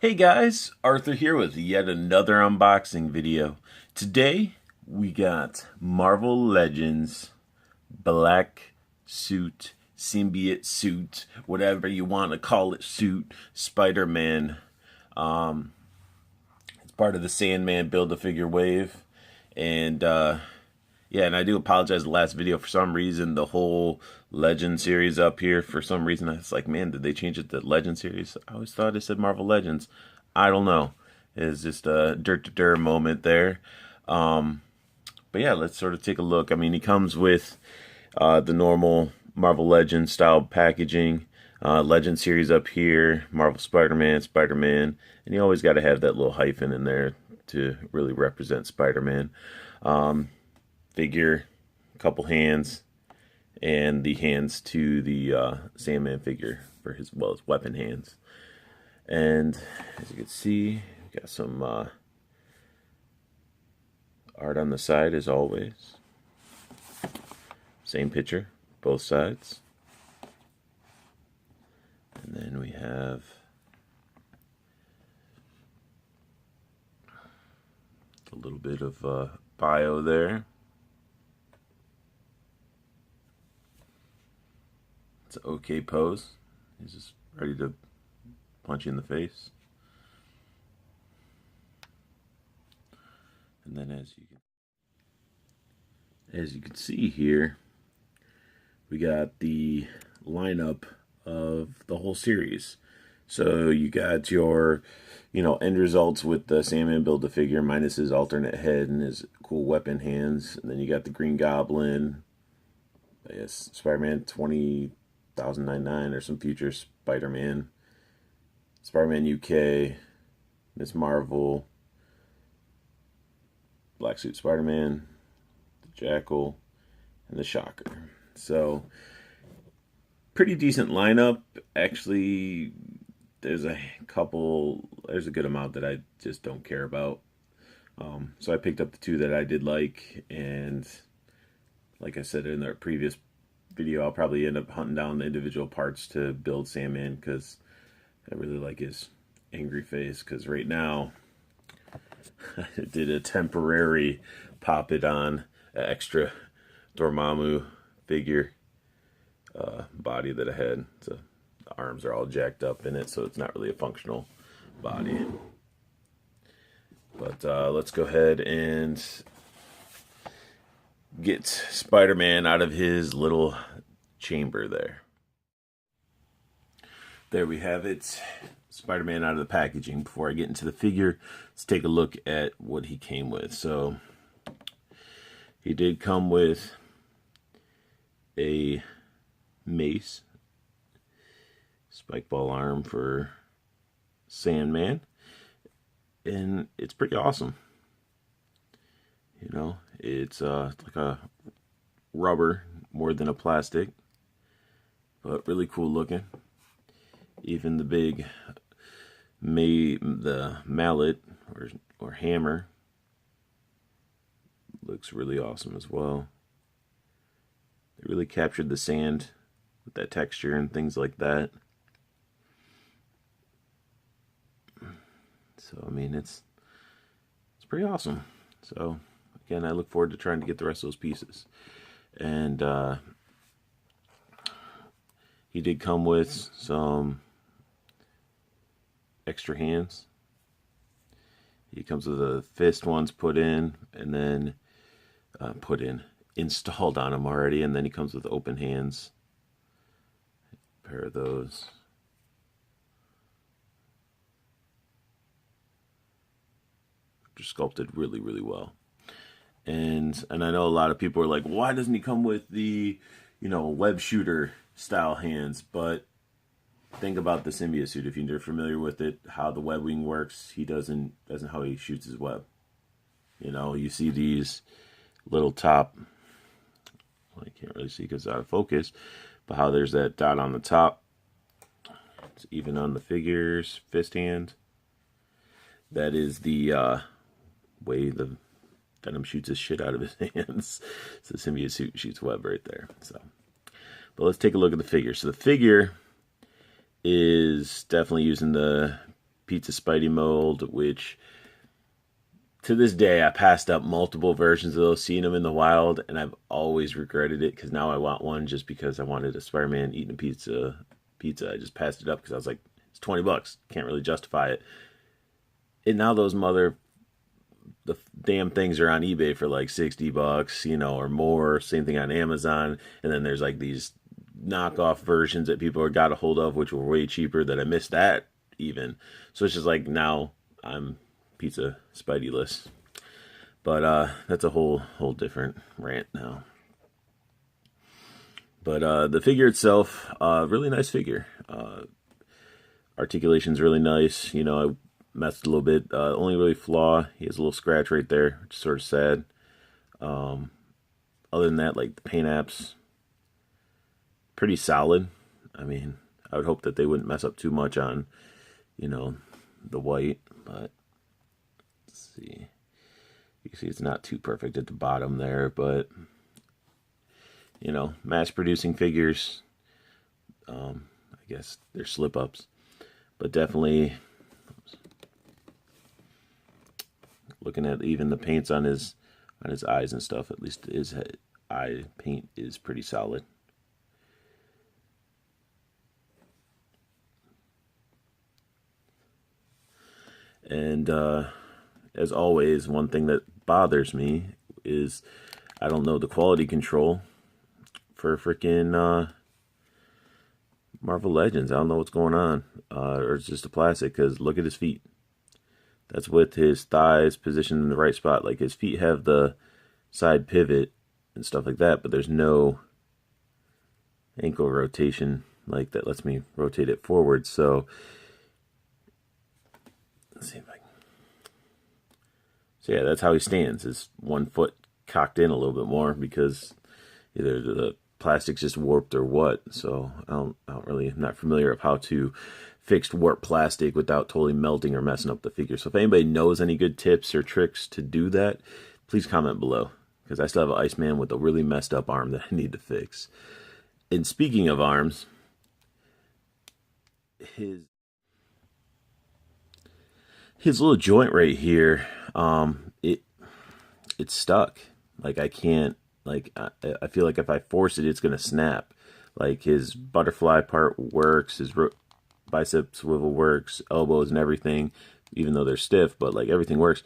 Hey guys, Arthur here with yet another unboxing video. Today we got Marvel Legends Black Suit, Symbiote Suit, whatever you want to call it, suit, Spider-Man. It's part of the Sandman Build-A-Figure Wave. And and I do apologize the last video. For some reason, the whole Legend series up here, for some reason, I was like, man, did they change it to Legend series? I always thought it said Marvel Legends. I don't know. It's just a dirt moment there. But yeah, let's sort of take a look. I mean, he comes with the normal Marvel Legends style packaging. Legend series up here, Marvel Spider-Man, Spider-Man. And you always got to have that little hyphen in there to really represent Spider-Man. Figure, a couple hands, and the hands to the Sandman figure for his weapon hands. And as you can see, we got some art on the side as always. Same picture, both sides. And then we have a little bit of bio there. It's an okay pose. He's just ready to punch you in the face. And then as you can see here, we got the lineup of the whole series. So you got your, end results with the Sandman Build-A-Figure minus his alternate head and his cool weapon hands. And then you got the Green Goblin, I guess Spider-Man 20,099 or some future Spider-Man, Spider-Man UK, Miss Marvel, Black Suit Spider-Man, the Jackal, and the Shocker. So, pretty decent lineup. Actually, there's a good amount that I just don't care about. So I picked up the two that I did like, and like I said in the previous video, I'll probably end up hunting down the individual parts to build Sandman, because I really like his angry face. Because right now, I did a temporary pop it on extra Dormammu figure body that I had. So the arms are all jacked up in it, so it's not really a functional body. But let's go ahead and get Spider-Man out of his little chamber there. There we have it. Spider-Man out of the packaging. Before I get into the figure, let's take a look at what he came with. So he did come with a mace, spike ball arm for Sandman, and it's pretty awesome. It's like a rubber more than a plastic, but really cool looking. Even the big the mallet or hammer looks really awesome as well. They really captured the sand with that texture and things like that. So I mean, it's pretty awesome. So again, I look forward to trying to get the rest of those pieces. And he did come with some extra hands. He comes with the fist ones put in, and then installed on him already, and then he comes with open hands. A pair of those. Just sculpted really, really well. And I know a lot of people are like, why doesn't he come with the, web shooter style hands? But think about the symbiote suit. If you're familiar with it, how the web wing works, he doesn't how he shoots his web. You see these little top, well, you can't really see because it's out of focus, but how there's that dot on the top. It's even on the figure's fist hand. That is the way the Venom shoots his shit out of his hands. So the symbiote suit shoots web right there. So, but let's take a look at the figure. So the figure is definitely using the Pizza Spidey mold, which to this day I passed up multiple versions of those, seeing them in the wild, and I've always regretted it because now I want one just because I wanted a Spider-Man eating a pizza. I just passed it up because I was like, it's $20. Can't really justify it. And now the damn things are on eBay for like $60, you know, or more. Same thing on Amazon. And then there's like these knockoff versions that people got a hold of, which were way cheaper, that I missed that even. So it's just like now I'm Pizza Spidey-less. But that's a whole different rant now. But the figure itself, really nice figure. Articulation's really nice. You know, I messed a little bit. Only really flaw, he has a little scratch right there, which is sort of sad. Other than that, like the paint apps, pretty solid. I mean, I would hope that they wouldn't mess up too much on, you know, the white. But let's see. You can see it's not too perfect at the bottom there, but you know, mass-producing figures, I guess they're slip-ups, but definitely looking at even the paints on his eyes and stuff, at least his eye paint is pretty solid. And as always, one thing that bothers me is I don't know the quality control for freaking Marvel Legends. I don't know what's going on, or it's just a plastic, because look at his feet. That's with his thighs positioned in the right spot. Like, his feet have the side pivot and stuff like that, but there's no ankle rotation like that lets me rotate it forward. So let's see if I can. So yeah, that's how he stands. Is one foot cocked in a little bit more because either the plastic's just warped or what. So I'm not familiar of how to fix warped plastic without totally melting or messing up the figure. So if anybody knows any good tips or tricks to do that, please comment below, because I still have an Iceman with a really messed up arm that I need to fix. And speaking of arms, his little joint right here, it's stuck. Like, I can't, like, I feel like if I force it, it's gonna snap. Like, his butterfly part works, his bicep swivel works, elbows and everything, even though they're stiff, but like everything works.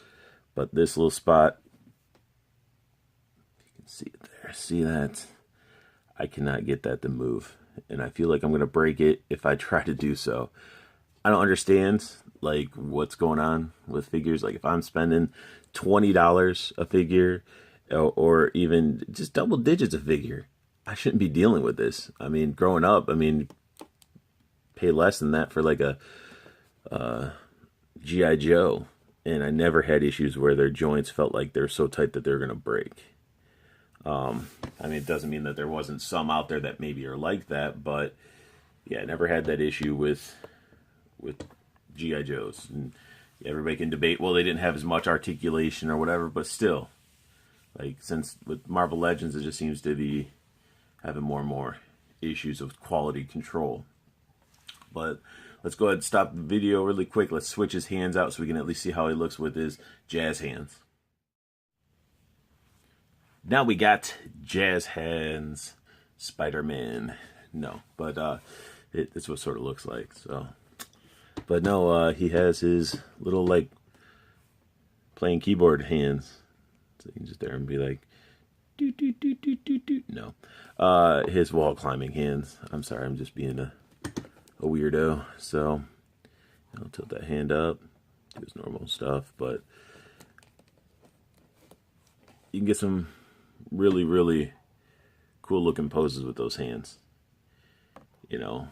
But this little spot, you can see it there, see that? I cannot get that to move, and I feel like I'm gonna break it if I try to do so. I don't understand like what's going on with figures. Like, if I'm spending $20 a figure, or even just double digits a figure, I shouldn't be dealing with this. I mean, growing up, I mean, pay less than that for like a G.I. Joe, and I never had issues where their joints felt like they're so tight that they're gonna break. I mean, it doesn't mean that there wasn't some out there that maybe are like that, but yeah, I never had that issue with G.I. Joes. And everybody can debate, well, they didn't have as much articulation or whatever, but still, like, since with Marvel Legends, it just seems to be having more and more issues of quality control. But let's go ahead and stop the video really quick. Let's switch his hands out so we can at least see how he looks with his jazz hands. Now we got jazz hands Spider-Man. No, but it's what sort of looks like. So, but no, he has his little, like, playing keyboard hands. So you can just there and be like, do do do do do do. No, his wall climbing hands. I'm sorry, I'm just being a weirdo. So I'll tilt that hand up, do his normal stuff, but you can get some really, really cool looking poses with those hands, you know.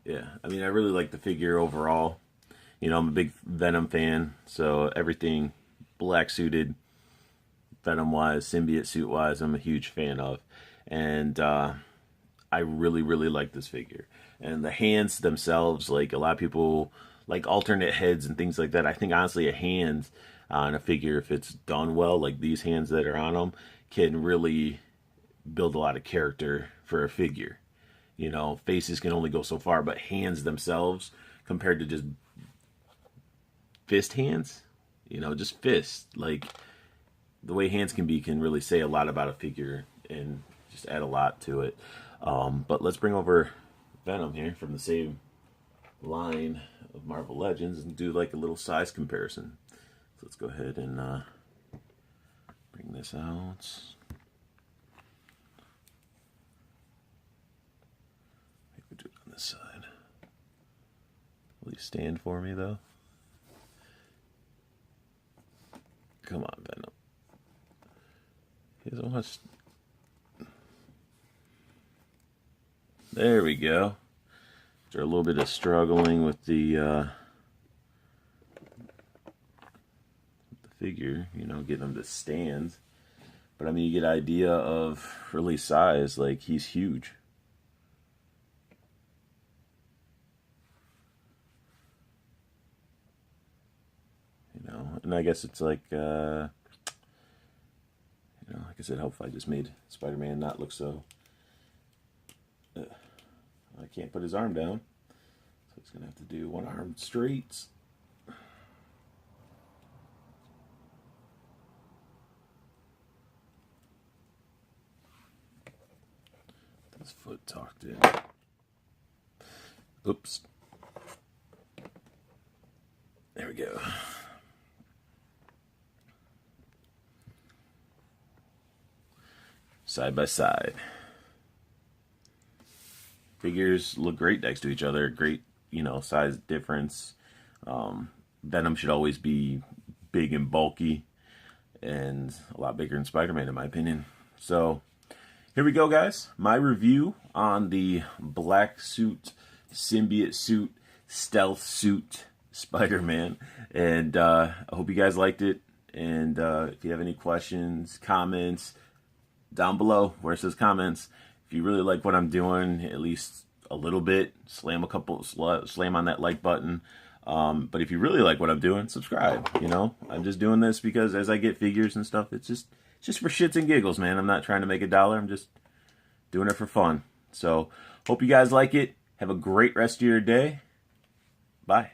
Yeah, I mean, I really like the figure overall. You know, I'm a big Venom fan, so everything black suited, Venom-wise, symbiote suit-wise, I'm a huge fan of. And I really, really like this figure. And the hands themselves, like, a lot of people like alternate heads and things like that. I think, honestly, a hand on a figure, if it's done well, like these hands that are on them, can really build a lot of character for a figure. You know, faces can only go so far, but hands themselves, compared to just fist hands, you know, just fists, like the way hands can be, can really say a lot about a figure and just add a lot to it. But let's bring over Venom here from the same line of Marvel Legends and do like a little size comparison. So let's go ahead and bring this out. Maybe we'll do it on this side. Will you stand for me though? Come on, Venom. He doesn't want to... There we go. After a little bit of struggling with the figure, you know, getting him to stand. But I mean, you get an idea of really size. Like, he's huge. You know, and I guess it's like, you know, like I said, hopefully I just made Spider-Man not look so... I can't put his arm down, so he's going to have to do one arm straight. His foot tucked in. Oops. There we go. Side by side. Figures look great next to each other. Great, you know, size difference. Venom should always be big and bulky, and a lot bigger than Spider-Man, in my opinion. So here we go, guys. My review on the black suit, symbiote suit, stealth suit Spider-Man. And I hope you guys liked it. And if you have any questions, comments, down below where it says comments. If you really like what I'm doing, at least a little bit, slam on that like button. But if you really like what I'm doing, subscribe. You know, I'm just doing this because as I get figures and stuff, it's just for shits and giggles, man. I'm not trying to make a dollar. I'm just doing it for fun. So hope you guys like it. Have a great rest of your day. Bye.